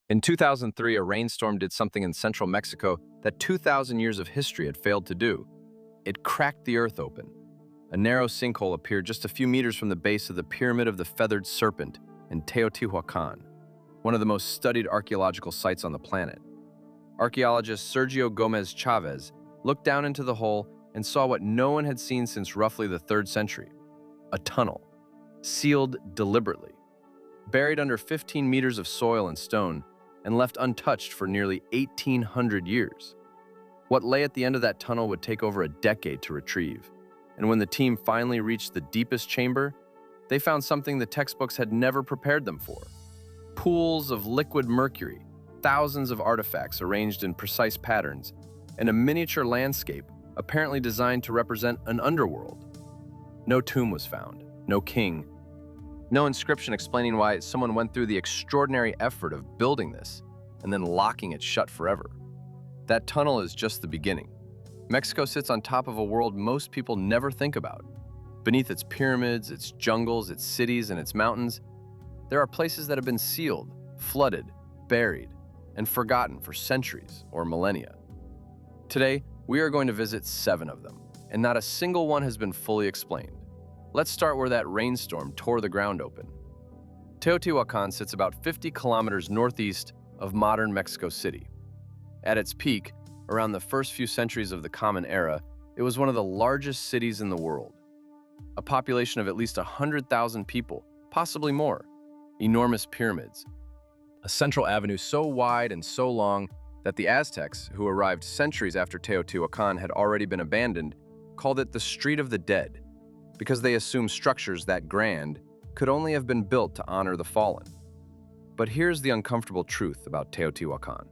In 2003, a rainstorm did something in central Mexico that 2,000 years of history had failed to do. It cracked the earth open. A narrow sinkhole appeared just a few meters from the base of the Pyramid of the Feathered Serpent in Teotihuacan, one of the most studied archaeological sites on the planet. Archaeologist Sergio Gomez Chavez looked down into the hole and saw what no one had seen since roughly the 3rd century: a tunnel, sealed deliberately, buried under 15 meters of soil and stone, and left untouched for nearly 1,800 years. What lay at the end of that tunnel would take over a decade to retrieve, and when the team finally reached the deepest chamber, they found something the textbooks had never prepared them for: pools of liquid mercury, thousands of artifacts arranged in precise patterns, and a miniature landscape apparently designed to represent an underworld. No tomb was found, no king, no inscription explaining why someone went through the extraordinary effort of building this and then locking it shut forever. That tunnel is just the beginning. Mexico sits on top of a world most people never think about. Beneath its pyramids, its jungles, its cities, and its mountains, there are places that have been sealed, flooded, buried, and forgotten for centuries or millennia. Today, we are going to visit 7 of them, and not a single one has been fully explained. Let's start where that rainstorm tore the ground open. Teotihuacan sits about 50 kilometers northeast of modern Mexico City. At its peak, around the first few centuries of the Common Era, it was one of the largest cities in the world. A population of at least 100,000 people, possibly more. Enormous pyramids. A central avenue so wide and so long that the Aztecs, who arrived centuries after Teotihuacan had already been abandoned, called it the Street of the Dead, because they assumed structures that grand could only have been built to honor the fallen. But here's the uncomfortable truth about Teotihuacan.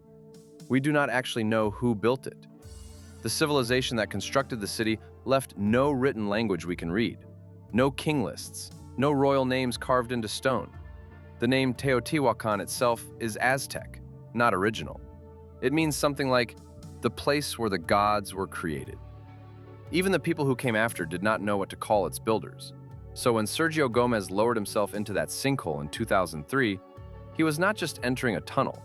We do not actually know who built it. The civilization that constructed the city left no written language we can read, no king lists, no royal names carved into stone. The name Teotihuacan itself is Aztec, not original. It means something like the place where the gods were created. Even the people who came after did not know what to call its builders. So when Sergio Gomez lowered himself into that sinkhole in 2003, he was not just entering a tunnel.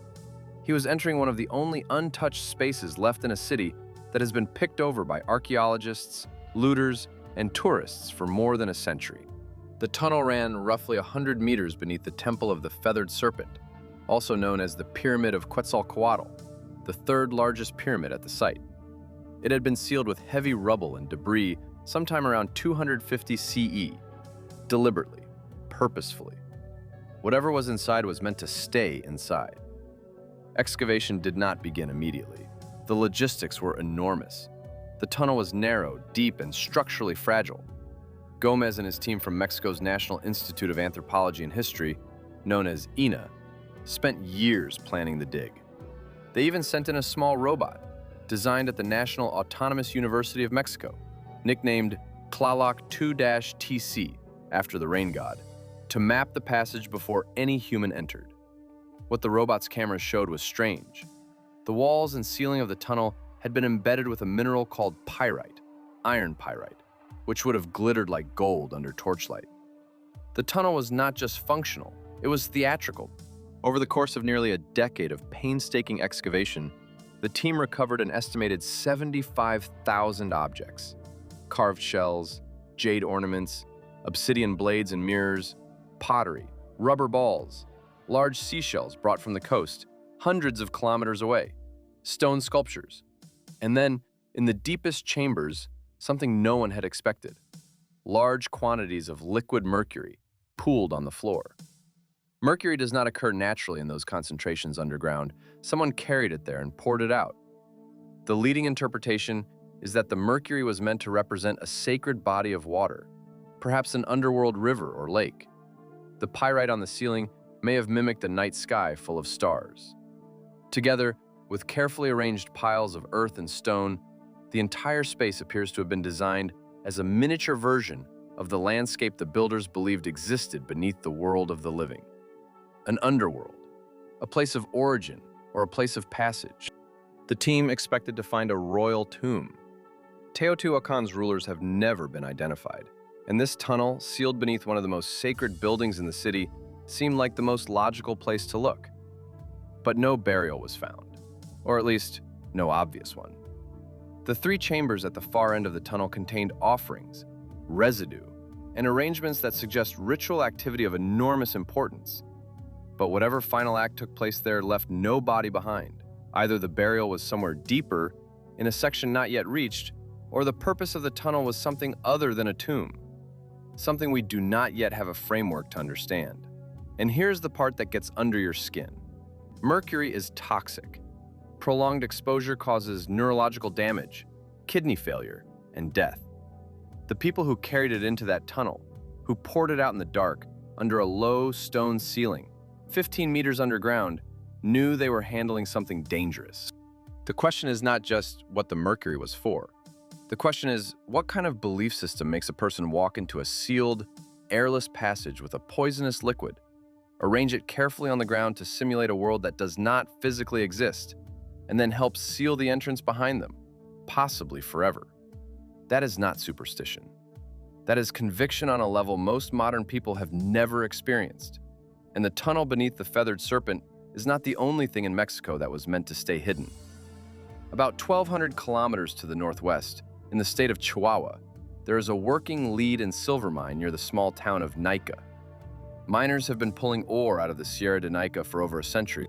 He was entering one of the only untouched spaces left in a city that has been picked over by archaeologists, looters, and tourists for more than a century. The tunnel ran roughly 100 meters beneath the Temple of the Feathered Serpent, also known as the Pyramid of Quetzalcoatl, the 3rd largest pyramid at the site. It had been sealed with heavy rubble and debris sometime around 250 CE, deliberately, purposefully. Whatever was inside was meant to stay inside. Excavation did not begin immediately. The logistics were enormous. The tunnel was narrow, deep, and structurally fragile. Gomez and his team from Mexico's National Institute of Anthropology and History, known as INA, spent years planning the dig. They even sent in a small robot, designed at the National Autonomous University of Mexico, nicknamed Tlaloc 2-TC, after the rain god, to map the passage before any human entered. What the robot's cameras showed was strange. The walls and ceiling of the tunnel had been embedded with a mineral called pyrite, iron pyrite, which would have glittered like gold under torchlight. The tunnel was not just functional, it was theatrical. Over the course of nearly a decade of painstaking excavation, the team recovered an estimated 75,000 objects: carved shells, jade ornaments, obsidian blades and mirrors, pottery, rubber balls, large seashells brought from the coast, hundreds of kilometers away, stone sculptures, and then, in the deepest chambers, something no one had expected: large quantities of liquid mercury pooled on the floor. Mercury does not occur naturally in those concentrations underground. Someone carried it there and poured it out. The leading interpretation is that the mercury was meant to represent a sacred body of water, perhaps an underworld river or lake. The pyrite on the ceiling may have mimicked a night sky full of stars. Together, with carefully arranged piles of earth and stone, the entire space appears to have been designed as a miniature version of the landscape the builders believed existed beneath the world of the living. An underworld, a place of origin or a place of passage. The team expected to find a royal tomb. Teotihuacan's rulers have never been identified, and this tunnel, sealed beneath one of the most sacred buildings in the city, seemed like the most logical place to look. but no burial was found, or at least no obvious one. The three chambers at the far end of the tunnel contained offerings, residue, and arrangements that suggest ritual activity of enormous importance. But whatever final act took place there left no body behind. Either the burial was somewhere deeper, in a section not yet reached, or the purpose of the tunnel was something other than a tomb, something we do not yet have a framework to understand. And here's the part that gets under your skin. Mercury is toxic. Prolonged exposure causes neurological damage, kidney failure, and death. The people who carried it into that tunnel, who poured it out in the dark, under a low stone ceiling, 15 meters underground, knew they were handling something dangerous. The question is not just what the mercury was for. The question is, what kind of belief system makes a person walk into a sealed, airless passage with a poisonous liquid, arrange it carefully on the ground to simulate a world that does not physically exist, and then help seal the entrance behind them, possibly forever? That is not superstition. That is conviction on a level most modern people have never experienced. And the tunnel beneath the feathered serpent is not the only thing in Mexico that was meant to stay hidden. About 1,200 kilometers to the northwest, in the state of Chihuahua, there is a working lead and silver mine near the small town of Nica. Miners have been pulling ore out of the Sierra de Nica for over a century.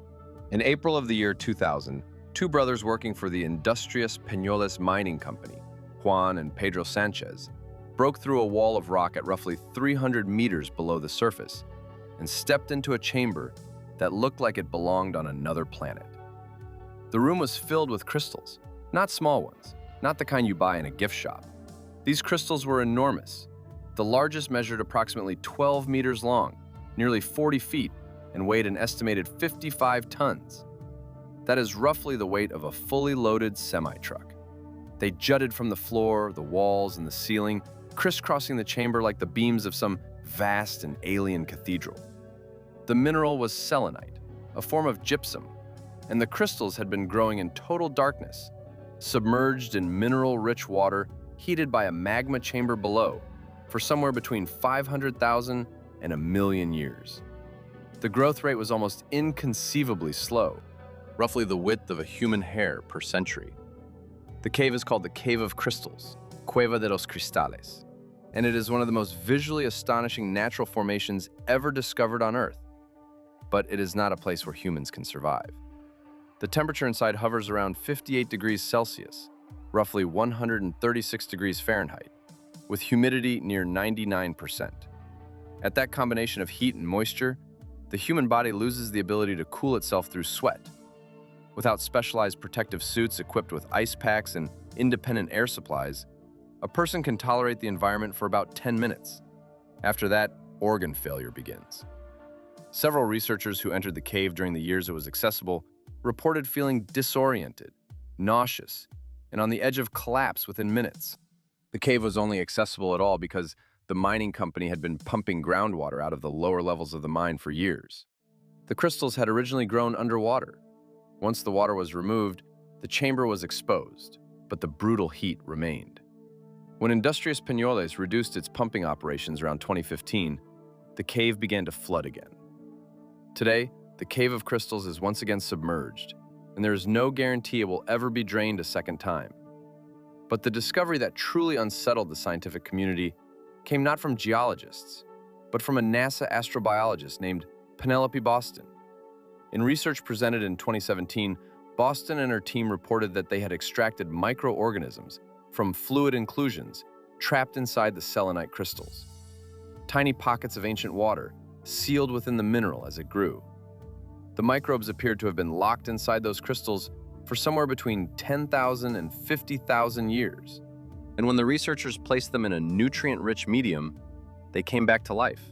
In April of the year 2000, two brothers working for the industrious Peñoles Mining Company, Juan and Pedro Sanchez, broke through a wall of rock at roughly 300 meters below the surface and stepped into a chamber that looked like it belonged on another planet. The room was filled with crystals, not small ones, not the kind you buy in a gift shop. These crystals were enormous. The largest measured approximately 12 meters long, nearly 40 feet, and weighed an estimated 55 tons. That is roughly the weight of a fully loaded semi-truck. They jutted from the floor, the walls, and the ceiling, crisscrossing the chamber like the beams of some vast and alien cathedral. The mineral was selenite, a form of gypsum, and the crystals had been growing in total darkness, submerged in mineral-rich water heated by a magma chamber below for somewhere between 500,000 and 1,000,000 years. The growth rate was almost inconceivably slow, roughly the width of a human hair per century. The cave is called the Cave of Crystals, Cueva de los Cristales, and it is one of the most visually astonishing natural formations ever discovered on Earth. But it is not a place where humans can survive. The temperature inside hovers around 58 degrees Celsius, roughly 136 degrees Fahrenheit, with humidity near 99%. At that combination of heat and moisture, the human body loses the ability to cool itself through sweat. Without specialized protective suits equipped with ice packs and independent air supplies, a person can tolerate the environment for about 10 minutes. After that, organ failure begins. Several researchers who entered the cave during the years it was accessible reported feeling disoriented, nauseous, and on the edge of collapse within minutes. The cave was only accessible at all because the mining company had been pumping groundwater out of the lower levels of the mine for years. The crystals had originally grown underwater. Once the water was removed, the chamber was exposed, but the brutal heat remained. When Industrias Peñoles reduced its pumping operations around 2015, the cave began to flood again. Today, the Cave of Crystals is once again submerged, and there is no guarantee it will ever be drained a second time. But the discovery that truly unsettled the scientific community came not from geologists, but from a NASA astrobiologist named Penelope Boston. In research presented in 2017, Boston and her team reported that they had extracted microorganisms from fluid inclusions trapped inside the selenite crystals. Tiny pockets of ancient water sealed within the mineral as it grew. The microbes appeared to have been locked inside those crystals for somewhere between 10,000 and 50,000 years. And when the researchers placed them in a nutrient-rich medium, they came back to life.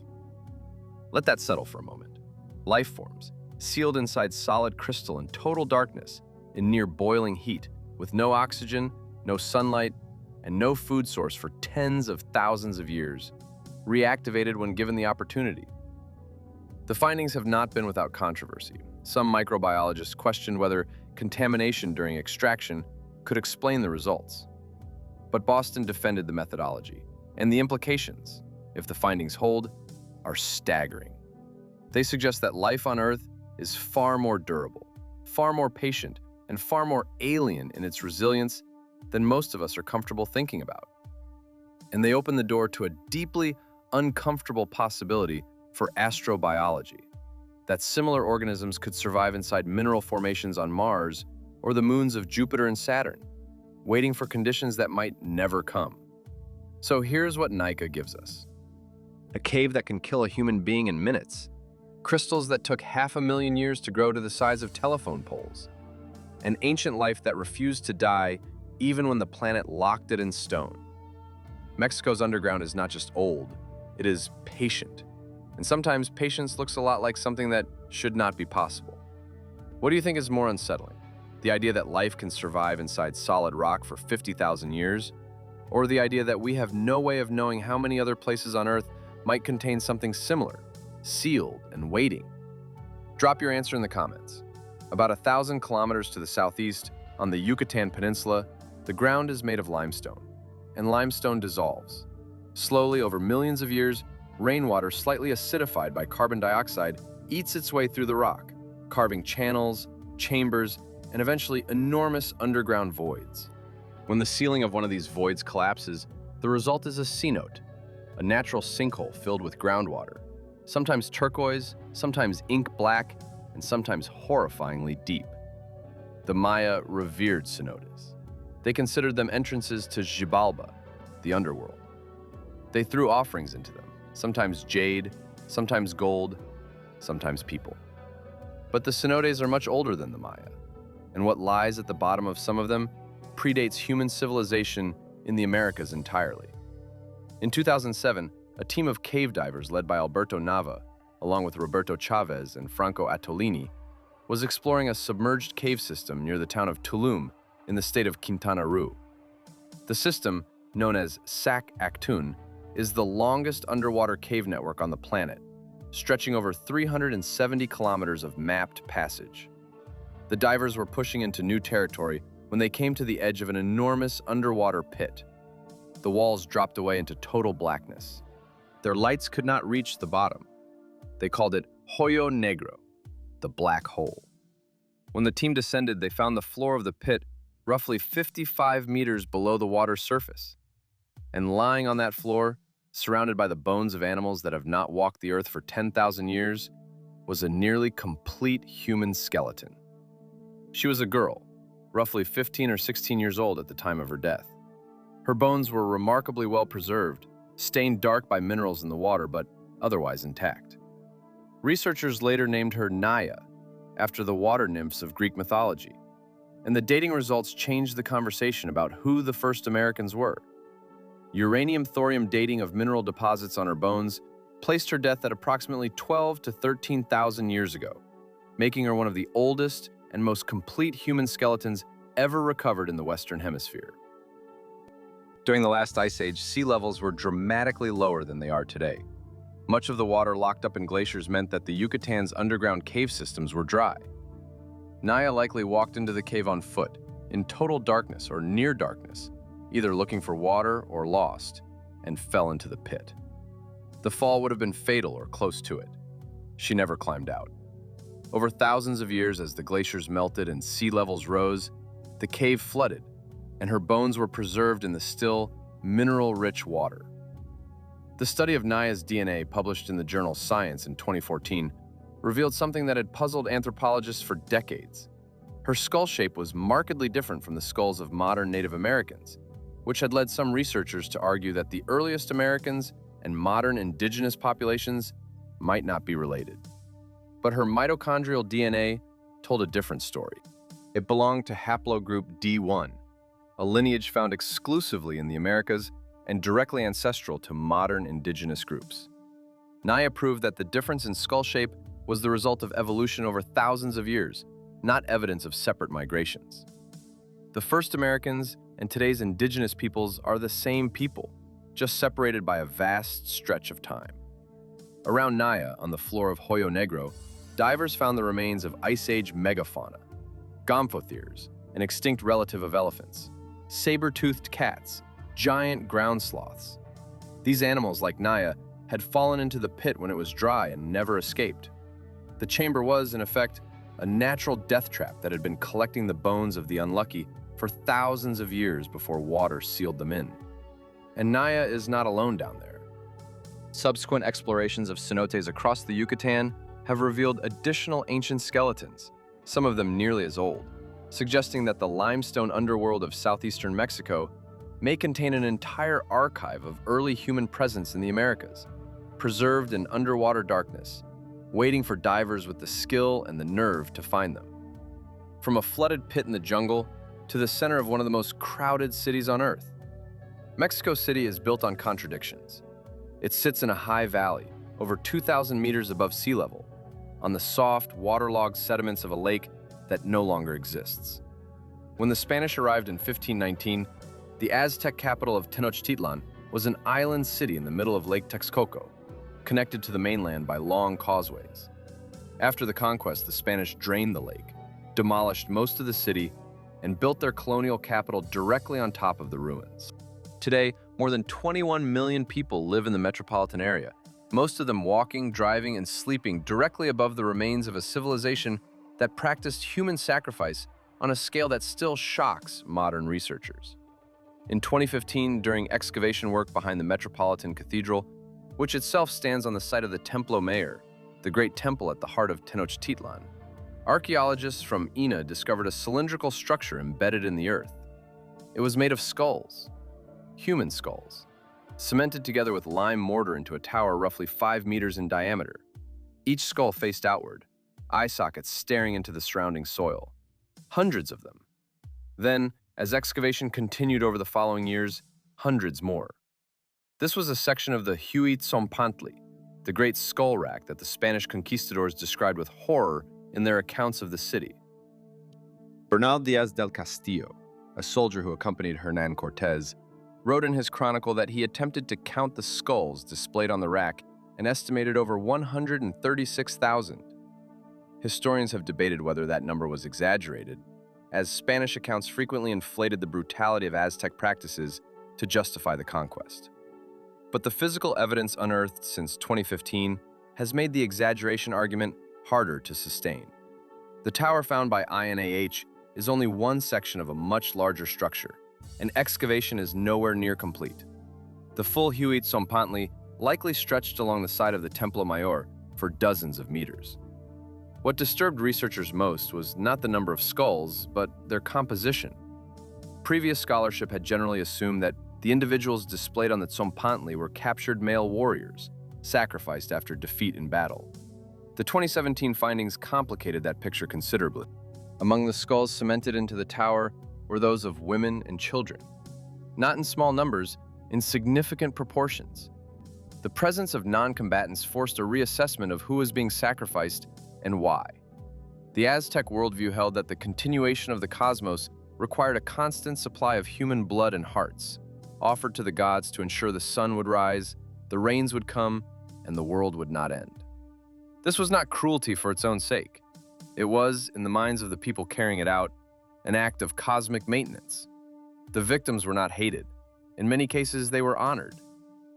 Let that settle for a moment. Life forms, sealed inside solid crystal in total darkness, in near boiling heat, with no oxygen, no sunlight, and no food source for tens of thousands of years, reactivated when given the opportunity. The findings have not been without controversy. Some microbiologists questioned whether contamination during extraction could explain the results. But Boston defended the methodology, and the implications, if the findings hold, are staggering. They suggest that life on Earth is far more durable, far more patient, and far more alien in its resilience than most of us are comfortable thinking about. And they open the door to a deeply uncomfortable possibility for astrobiology, that similar organisms could survive inside mineral formations on Mars or the moons of Jupiter and Saturn, waiting for conditions that might never come. So here's what NICA gives us. A cave that can kill a human being in minutes. Crystals that took 500,000 years to grow to the size of telephone poles. An ancient life that refused to die even when the planet locked it in stone. Mexico's underground is not just old, it is patient. And sometimes patience looks a lot like something that should not be possible. What do you think is more unsettling? The idea that life can survive inside solid rock for 50,000 years? Or the idea that we have no way of knowing how many other places on Earth might contain something similar, sealed and waiting? Drop your answer in the comments. About 1,000 kilometers to the southeast, on the Yucatan Peninsula, the ground is made of limestone, and limestone dissolves. Slowly, over millions of years, rainwater slightly acidified by carbon dioxide eats its way through the rock, carving channels, chambers, and eventually enormous underground voids. When the ceiling of one of these voids collapses, the result is a cenote, a natural sinkhole filled with groundwater, sometimes turquoise, sometimes ink black, and sometimes horrifyingly deep. The Maya revered cenotes. They considered them entrances to Xibalba, the underworld. They threw offerings into them, sometimes jade, sometimes gold, sometimes people. But the cenotes are much older than the Maya, and what lies at the bottom of some of them predates human civilization in the Americas entirely. In 2007, a team of cave divers led by Alberto Nava, along with Roberto Chavez and Franco Attolini, was exploring a submerged cave system near the town of Tulum in the state of Quintana Roo. The system, known as Sac Actun, is the longest underwater cave network on the planet, stretching over 370 kilometers of mapped passage. The divers were pushing into new territory when they came to the edge of an enormous underwater pit. The walls dropped away into total blackness. Their lights could not reach the bottom. They called it Hoyo Negro, the black hole. When the team descended, they found the floor of the pit roughly 55 meters below the water's surface. And lying on that floor, surrounded by the bones of animals that have not walked the earth for 10,000 years, was a nearly complete human skeleton. She was a girl, roughly 15 or 16 years old at the time of her death. Her bones were remarkably well preserved, stained dark by minerals in the water, but otherwise intact. Researchers later named her Naya, after the water nymphs of Greek mythology, and the dating results changed the conversation about who the first Americans were. Uranium-thorium dating of mineral deposits on her bones placed her death at approximately 12 to 13,000 years ago, making her one of the oldest and most complete human skeletons ever recovered in the Western Hemisphere. During the last ice age, sea levels were dramatically lower than they are today. Much of the water locked up in glaciers meant that the Yucatan's underground cave systems were dry. Naya likely walked into the cave on foot, in total darkness or near darkness, either looking for water or lost, and fell into the pit. The fall would have been fatal or close to it. She never climbed out. Over thousands of years, as the glaciers melted and sea levels rose, the cave flooded, and her bones were preserved in the still, mineral-rich water. The study of Naya's DNA, published in the journal Science in 2014, revealed something that had puzzled anthropologists for decades. Her skull shape was markedly different from the skulls of modern Native Americans, which had led some researchers to argue that the earliest Americans and modern indigenous populations might not be related. But her mitochondrial DNA told a different story. It belonged to haplogroup D1, a lineage found exclusively in the Americas and directly ancestral to modern indigenous groups. Naya proved that the difference in skull shape was the result of evolution over thousands of years, not evidence of separate migrations. The first Americans and today's indigenous peoples are the same people, just separated by a vast stretch of time. Around Naya, on the floor of Hoyo Negro, divers found the remains of Ice Age megafauna, gomphotheres, an extinct relative of elephants, saber-toothed cats, giant ground sloths. These animals, like Naya, had fallen into the pit when it was dry and never escaped. The chamber was, in effect, a natural death trap that had been collecting the bones of the unlucky for thousands of years before water sealed them in. And Naya is not alone down there. Subsequent explorations of cenotes across the Yucatan have revealed additional ancient skeletons, some of them nearly as old, suggesting that the limestone underworld of southeastern Mexico may contain an entire archive of early human presence in the Americas, preserved in underwater darkness, waiting for divers with the skill and the nerve to find them. From a flooded pit in the jungle to the center of one of the most crowded cities on Earth, Mexico City is built on contradictions. It sits in a high valley, over 2,000 meters above sea level, on the soft, waterlogged sediments of a lake that no longer exists. When the Spanish arrived in 1519, the Aztec capital of Tenochtitlan was an island city in the middle of Lake Texcoco, connected to the mainland by long causeways. After the conquest, the Spanish drained the lake, demolished most of the city, and built their colonial capital directly on top of the ruins. Today, more than 21 million people live in the metropolitan area, most of them walking, driving, and sleeping directly above the remains of a civilization that practiced human sacrifice on a scale that still shocks modern researchers. In 2015, during excavation work behind the Metropolitan Cathedral, which itself stands on the site of the Templo Mayor, the great temple at the heart of Tenochtitlan, archaeologists from INA discovered a cylindrical structure embedded in the earth. It was made of skulls, human skulls, cemented together with lime mortar into a tower roughly 5 meters in diameter. Each skull faced outward, eye sockets staring into the surrounding soil. Hundreds of them. Then, as excavation continued over the following years, hundreds more. This was a section of the Huitzompantli, the great skull rack that the Spanish conquistadors described with horror in their accounts of the city. Bernal Diaz del Castillo, a soldier who accompanied Hernán Cortés, wrote in his chronicle that he attempted to count the skulls displayed on the rack and estimated over 136,000. Historians have debated whether that number was exaggerated, as Spanish accounts frequently inflated the brutality of Aztec practices to justify the conquest. But the physical evidence unearthed since 2015 has made the exaggeration argument harder to sustain. The tower found by INAH is only one section of a much larger structure, and excavation is nowhere near complete. The full Huitzompantli likely stretched along the side of the Templo Mayor for dozens of meters. What disturbed researchers most was not the number of skulls, but their composition. Previous scholarship had generally assumed that the individuals displayed on the Tzompantli were captured male warriors, sacrificed after defeat in battle. The 2017 findings complicated that picture considerably. Among the skulls cemented into the tower were those of women and children. Not in small numbers, in significant proportions. The presence of non-combatants forced a reassessment of who was being sacrificed and why. The Aztec worldview held that the continuation of the cosmos required a constant supply of human blood and hearts, offered to the gods to ensure the sun would rise, the rains would come, and the world would not end. This was not cruelty for its own sake. It was, in the minds of the people carrying it out, an act of cosmic maintenance. The victims were not hated. In many cases, they were honored.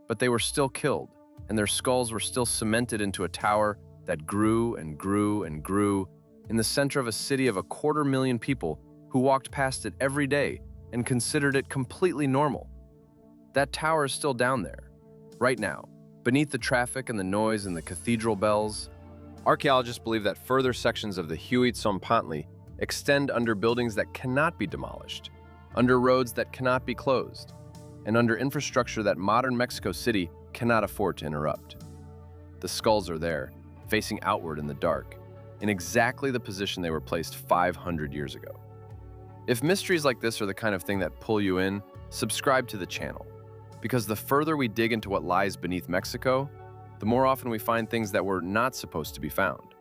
But they were still killed, and their skulls were still cemented into a tower that grew and grew and grew in the center of a city of 250,000 people who walked past it every day and considered it completely normal. That tower is still down there, right now, beneath the traffic and the noise and the cathedral bells. Archaeologists believe that further sections of the Huitzompantli extend under buildings that cannot be demolished, under roads that cannot be closed, and under infrastructure that modern Mexico City cannot afford to interrupt. The skulls are there, facing outward in the dark, in exactly the position they were placed 500 years ago. If mysteries like this are the kind of thing that pull you in, subscribe to the channel, because the further we dig into what lies beneath Mexico, the more often we find things that were not supposed to be found.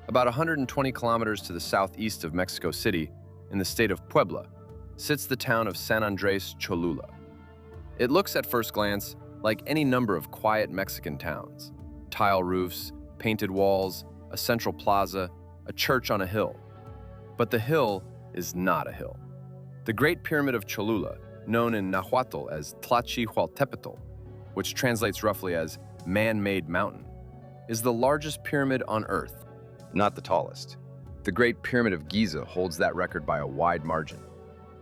About 120 kilometers to the southeast of Mexico City, in the state of Puebla, sits the town of San Andres Cholula. It looks at first glance like any number of quiet Mexican towns. Tile roofs, painted walls, a central plaza, a church on a hill. But the hill is not a hill. The Great Pyramid of Cholula, known in Nahuatl as Tlachihualtepetl, which translates roughly as man-made mountain, is the largest pyramid on Earth, not the tallest. The Great Pyramid of Giza holds that record by a wide margin.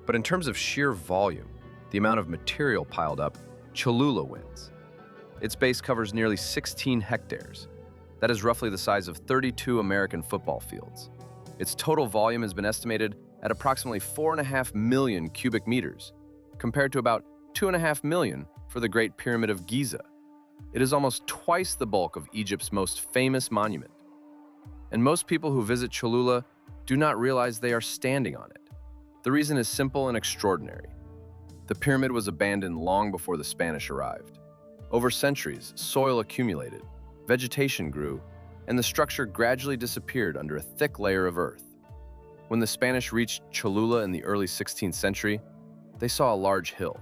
But in terms of sheer volume, the amount of material piled up, Cholula wins. Its base covers nearly 16 hectares. That is roughly the size of 32 American football fields. Its total volume has been estimated at approximately 4.5 million cubic meters, compared to about 2.5 million for the Great Pyramid of Giza. It is almost twice the bulk of Egypt's most famous monument. And most people who visit Cholula do not realize they are standing on it. The reason is simple and extraordinary. The pyramid was abandoned long before the Spanish arrived. Over centuries, soil accumulated, vegetation grew, and the structure gradually disappeared under a thick layer of earth. When the Spanish reached Cholula in the early 16th century, they saw a large hill.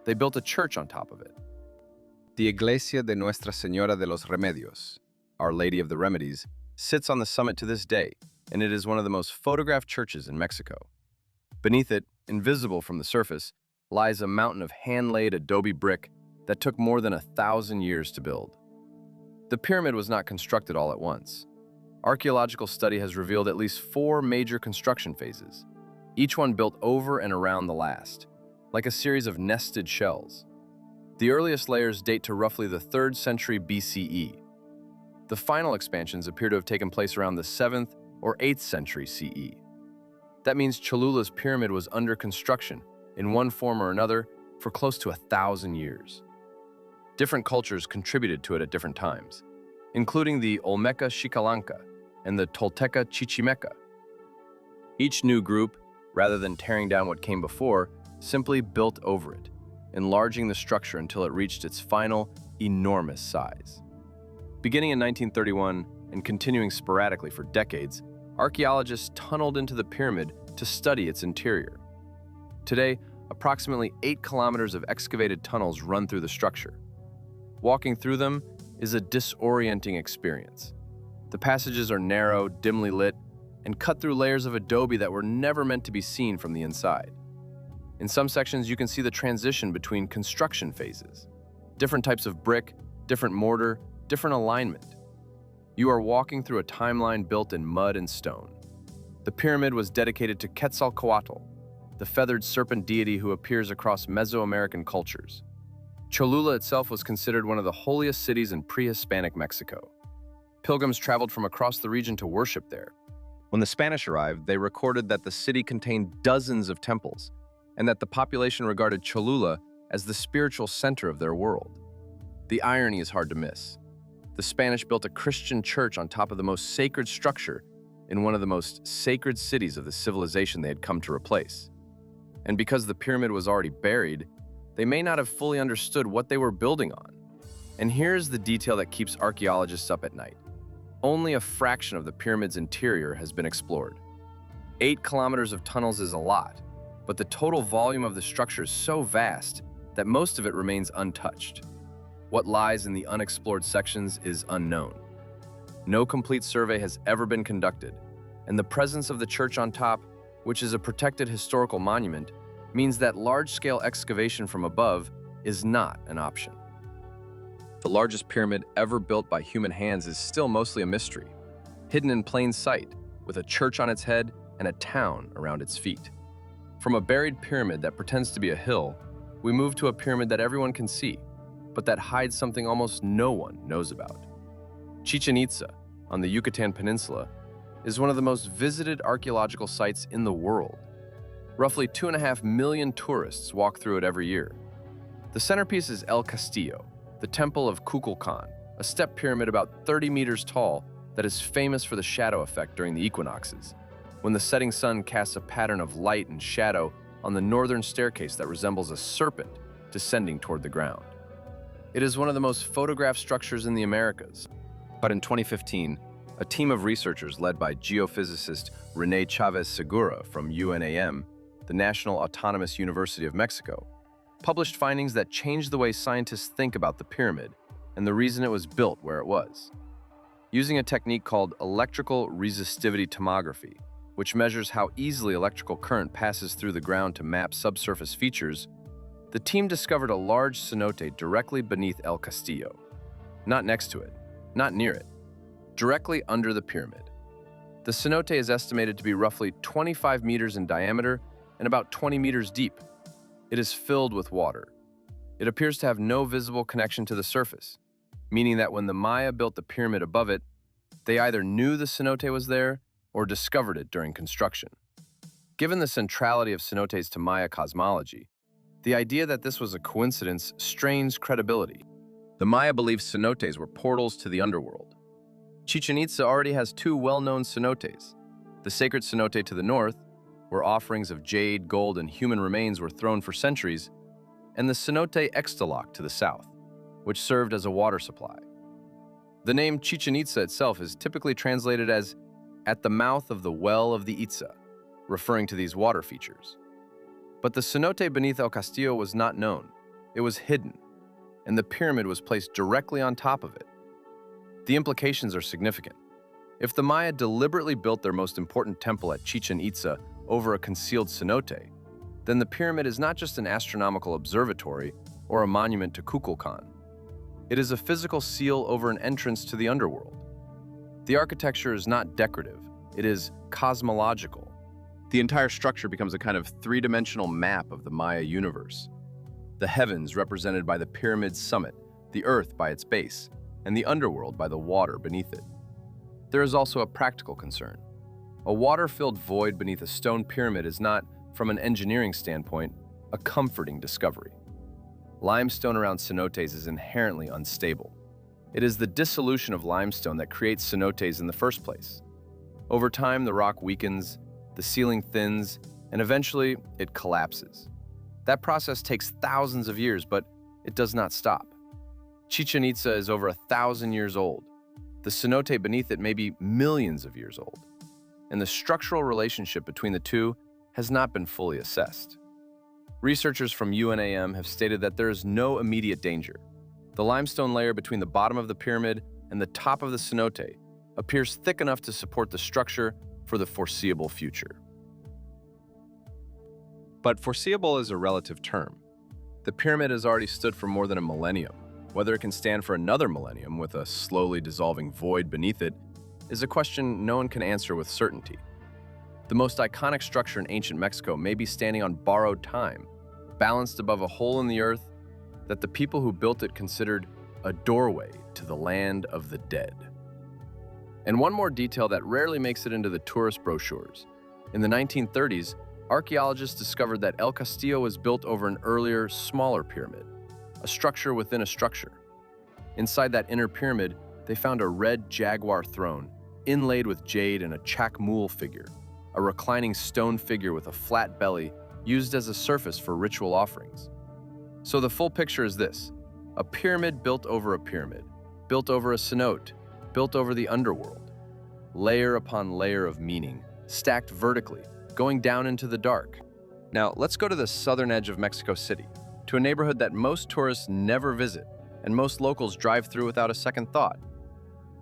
They built a church on top of it. The Iglesia de Nuestra Señora de los Remedios, Our Lady of the Remedies, sits on the summit to this day, and it is one of the most photographed churches in Mexico. Beneath it, invisible from the surface, lies a mountain of hand-laid adobe brick that took more than 1,000 years to build. The pyramid was not constructed all at once. Archaeological study has revealed at least 4 major construction phases, each one built over and around the last, like a series of nested shells. The earliest layers date to roughly the 3rd century BCE. The final expansions appear to have taken place around the 7th or 8th century CE. That means Cholula's pyramid was under construction, in one form or another, for close to 1,000 years. Different cultures contributed to it at different times, including the Olmeca Xicalanga and the Tolteca Chichimeca. Each new group, rather than tearing down what came before, simply built over it, enlarging the structure until it reached its final, enormous size. Beginning in 1931 and continuing sporadically for decades, archaeologists tunneled into the pyramid to study its interior. Today, approximately 8 kilometers of excavated tunnels run through the structure. Walking through them is a disorienting experience. The passages are narrow, dimly lit, and cut through layers of adobe that were never meant to be seen from the inside. In some sections, you can see the transition between construction phases. Different types of brick, different mortar, different alignment. You are walking through a timeline built in mud and stone. The pyramid was dedicated to Quetzalcoatl, the feathered serpent deity who appears across Mesoamerican cultures. Cholula itself was considered one of the holiest cities in pre-Hispanic Mexico. Pilgrims traveled from across the region to worship there. When the Spanish arrived, they recorded that the city contained dozens of temples, and that the population regarded Cholula as the spiritual center of their world. The irony is hard to miss. The Spanish built a Christian church on top of the most sacred structure in one of the most sacred cities of the civilization they had come to replace. And because the pyramid was already buried, they may not have fully understood what they were building on. And here's the detail that keeps archaeologists up at night. Only a fraction of the pyramid's interior has been explored. 8 kilometers of tunnels is a lot, but the total volume of the structure is so vast that most of it remains untouched. What lies in the unexplored sections is unknown. No complete survey has ever been conducted, and the presence of the church on top, which is a protected historical monument, means that large-scale excavation from above is not an option. The largest pyramid ever built by human hands is still mostly a mystery, hidden in plain sight, with a church on its head and a town around its feet. From a buried pyramid that pretends to be a hill, we move to a pyramid that everyone can see, but that hides something almost no one knows about. Chichen Itza, on the Yucatan Peninsula, is one of the most visited archaeological sites in the world. Roughly 2.5 million tourists walk through it every year. The centerpiece is El Castillo, the temple of Cuicuilco, a step pyramid about 30 meters tall that is famous for the shadow effect during the equinoxes, when the setting sun casts a pattern of light and shadow on the northern staircase that resembles a serpent descending toward the ground. It is one of the most photographed structures in the Americas. But in 2015, a team of researchers led by geophysicist René Chavez Segura from UNAM, the National Autonomous University of Mexico, published findings that changed the way scientists think about the pyramid and the reason it was built where it was. Using a technique called electrical resistivity tomography, which measures how easily electrical current passes through the ground to map subsurface features, the team discovered a large cenote directly beneath El Castillo. Not next to it, not near it, directly under the pyramid. The cenote is estimated to be roughly 25 meters in diameter and about 20 meters deep. It is filled with water. It appears to have no visible connection to the surface, meaning that when the Maya built the pyramid above it, they either knew the cenote was there or discovered it during construction. Given the centrality of cenotes to Maya cosmology, the idea that this was a coincidence strains credibility. The Maya believed cenotes were portals to the underworld. Chichen Itza already has two well-known cenotes. The sacred cenote to the north, where offerings of jade, gold, and human remains were thrown for centuries, and the cenote Extaloc to the south, which served as a water supply. The name Chichen Itza itself is typically translated as "at the mouth of the well of the Itza," referring to these water features. But the cenote beneath El Castillo was not known. It was hidden, and the pyramid was placed directly on top of it. The implications are significant. If the Maya deliberately built their most important temple at Chichen Itza over a concealed cenote, then the pyramid is not just an astronomical observatory or a monument to Cuicuilco. It is a physical seal over an entrance to the underworld. The architecture is not decorative, it is cosmological. The entire structure becomes a kind of three-dimensional map of the Maya universe. The heavens represented by the pyramid's summit, the earth by its base, and the underworld by the water beneath it. There is also a practical concern. A water-filled void beneath a stone pyramid is not, from an engineering standpoint, a comforting discovery. Limestone around cenotes is inherently unstable. It is the dissolution of limestone that creates cenotes in the first place. Over time, the rock weakens, the ceiling thins, and eventually it collapses. That process takes thousands of years, but it does not stop. Chichen Itza is over 1,000 years old. The cenote beneath it may be millions of years old. And the structural relationship between the two has not been fully assessed. Researchers from UNAM have stated that there is no immediate danger. The limestone layer between the bottom of the pyramid and the top of the cenote appears thick enough to support the structure for the foreseeable future. But foreseeable is a relative term. The pyramid has already stood for more than a millennium. Whether it can stand for another millennium with a slowly dissolving void beneath it is a question no one can answer with certainty. The most iconic structure in ancient Mexico may be standing on borrowed time, balanced above a hole in the earth that the people who built it considered a doorway to the land of the dead. And one more detail that rarely makes it into the tourist brochures. In the 1930s, archaeologists discovered that El Castillo was built over an earlier, smaller pyramid, a structure within a structure. Inside that inner pyramid, they found a red jaguar throne, inlaid with jade and a chacmool figure, a reclining stone figure with a flat belly used as a surface for ritual offerings. So the full picture is this: a pyramid built over a pyramid, built over a cenote, built over the underworld, layer upon layer of meaning, stacked vertically, going down into the dark. Now, let's go to the southern edge of Mexico City, to a neighborhood that most tourists never visit, and most locals drive through without a second thought.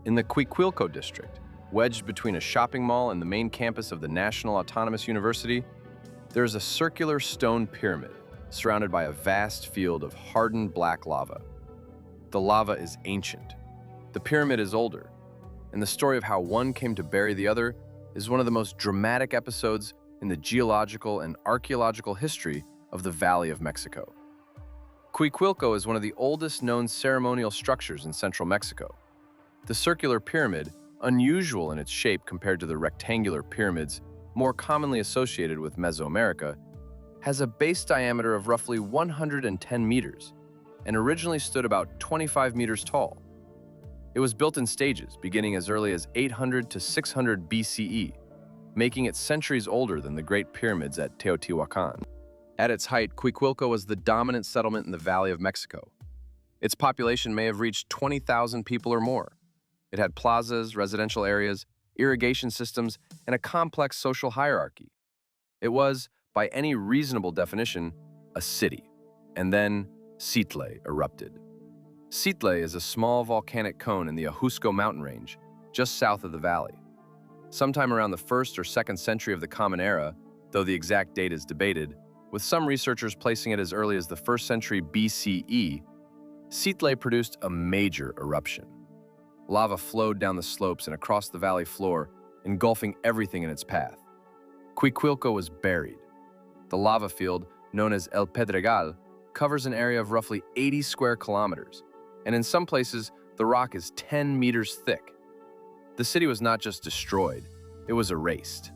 In the Cuicuilco district, wedged between a shopping mall and the main campus of the National Autonomous University, there is a circular stone pyramid surrounded by a vast field of hardened black lava. The lava is ancient. The pyramid is older, and the story of how one came to bury the other is one of the most dramatic episodes in the geological and archaeological history of the Valley of Mexico. Cuicuilco is one of the oldest known ceremonial structures in central Mexico. The circular pyramid, unusual in its shape compared to the rectangular pyramids more commonly associated with Mesoamerica, has a base diameter of roughly 110 meters and originally stood about 25 meters tall. It was built in stages, beginning as early as 800 to 600 BCE, making it centuries older than the Great Pyramids at Teotihuacan. At its height, Cuicuilco was the dominant settlement in the Valley of Mexico. Its population may have reached 20,000 people or more. It had plazas, residential areas, irrigation systems, and a complex social hierarchy. It was, by any reasonable definition, a city. And then, Citle erupted. Citle is a small volcanic cone in the Ajusco mountain range, just south of the valley. Sometime around the 1st or 2nd century of the Common Era, though the exact date is debated, with some researchers placing it as early as the 1st century BCE, Citle produced a major eruption. Lava flowed down the slopes and across the valley floor, engulfing everything in its path. Cuicuilco was buried. The lava field, known as El Pedregal, covers an area of roughly 80 square kilometers, and in some places, the rock is 10 meters thick. The city was not just destroyed, it was erased,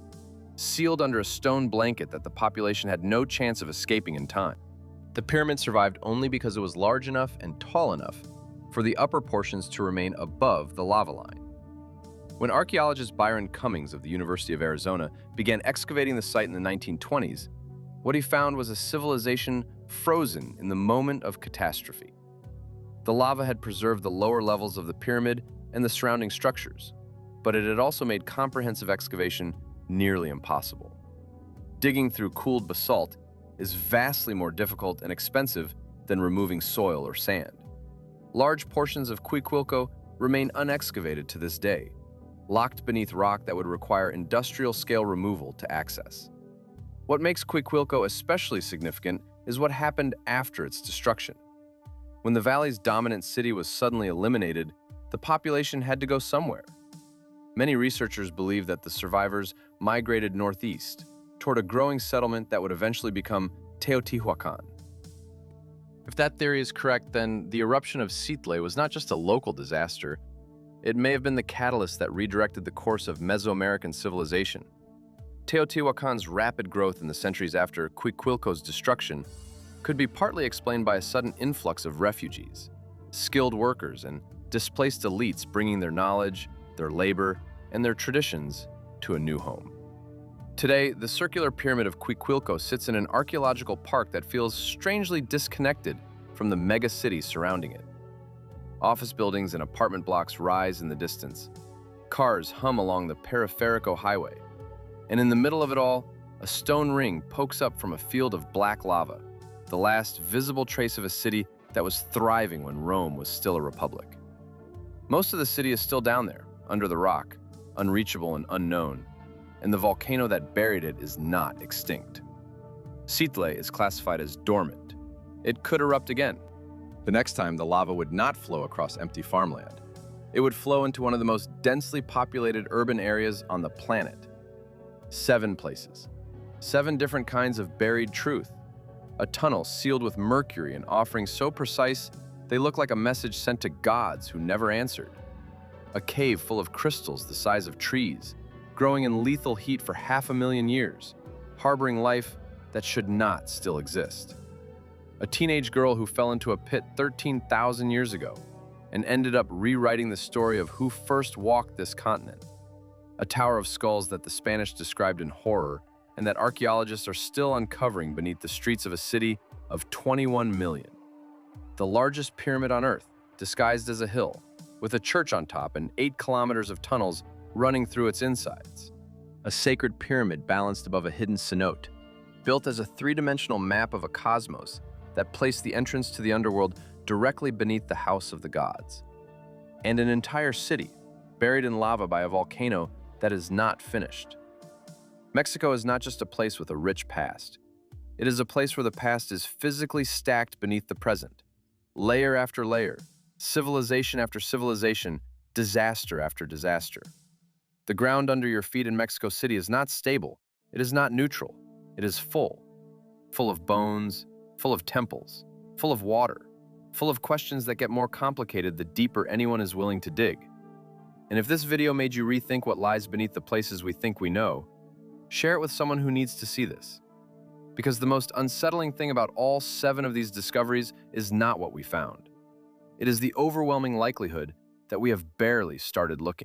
sealed under a stone blanket that the population had no chance of escaping in time. The pyramid survived only because it was large enough and tall enough for the upper portions to remain above the lava line. When archaeologist Byron Cummings of the University of Arizona began excavating the site in the 1920s, what he found was a civilization frozen in the moment of catastrophe. The lava had preserved the lower levels of the pyramid and the surrounding structures, but it had also made comprehensive excavation nearly impossible. Digging through cooled basalt is vastly more difficult and expensive than removing soil or sand. Large portions of Cuicuilco remain unexcavated to this day, locked beneath rock that would require industrial-scale removal to access. What makes Cuicuilco especially significant is what happened after its destruction. When the valley's dominant city was suddenly eliminated, the population had to go somewhere. Many researchers believe that the survivors migrated northeast, toward a growing settlement that would eventually become Teotihuacan. If that theory is correct, then the eruption of Citle was not just a local disaster, it may have been the catalyst that redirected the course of Mesoamerican civilization. Teotihuacan's rapid growth in the centuries after Cuicuilco's destruction could be partly explained by a sudden influx of refugees, skilled workers, and displaced elites bringing their knowledge, their labor, and their traditions to a new home. Today, the circular pyramid of Cuicuilco sits in an archaeological park that feels strangely disconnected from the mega-city surrounding it. Office buildings and apartment blocks rise in the distance. Cars hum along the Periférico highway. And in the middle of it all, a stone ring pokes up from a field of black lava, the last visible trace of a city that was thriving when Rome was still a republic. Most of the city is still down there, under the rock, unreachable and unknown, and the volcano that buried it is not extinct. Citle is classified as dormant. It could erupt again. The next time, the lava would not flow across empty farmland. It would flow into one of the most densely populated urban areas on the planet. 7 places. 7 different kinds of buried truth. A tunnel sealed with mercury and offerings so precise they look like a message sent to gods who never answered. A cave full of crystals the size of trees, growing in lethal heat for 500,000 years, harboring life that should not still exist. A teenage girl who fell into a pit 13,000 years ago and ended up rewriting the story of who first walked this continent. A tower of skulls that the Spanish described in horror and that archaeologists are still uncovering beneath the streets of a city of 21 million. The largest pyramid on Earth, disguised as a hill, with a church on top and 8 kilometers of tunnels running through its insides. A sacred pyramid balanced above a hidden cenote, built as a 3-dimensional map of a cosmos that placed the entrance to the underworld directly beneath the house of the gods. And an entire city, buried in lava by a volcano that is not finished. Mexico is not just a place with a rich past. It is a place where the past is physically stacked beneath the present. Layer after layer, civilization after civilization, disaster after disaster. The ground under your feet in Mexico City is not stable. It is not neutral. It is full. Full of bones, full of temples, full of water, full of questions that get more complicated the deeper anyone is willing to dig. And if this video made you rethink what lies beneath the places we think we know, share it with someone who needs to see this. Because the most unsettling thing about all 7 of these discoveries is not what we found. It is the overwhelming likelihood that we have barely started looking.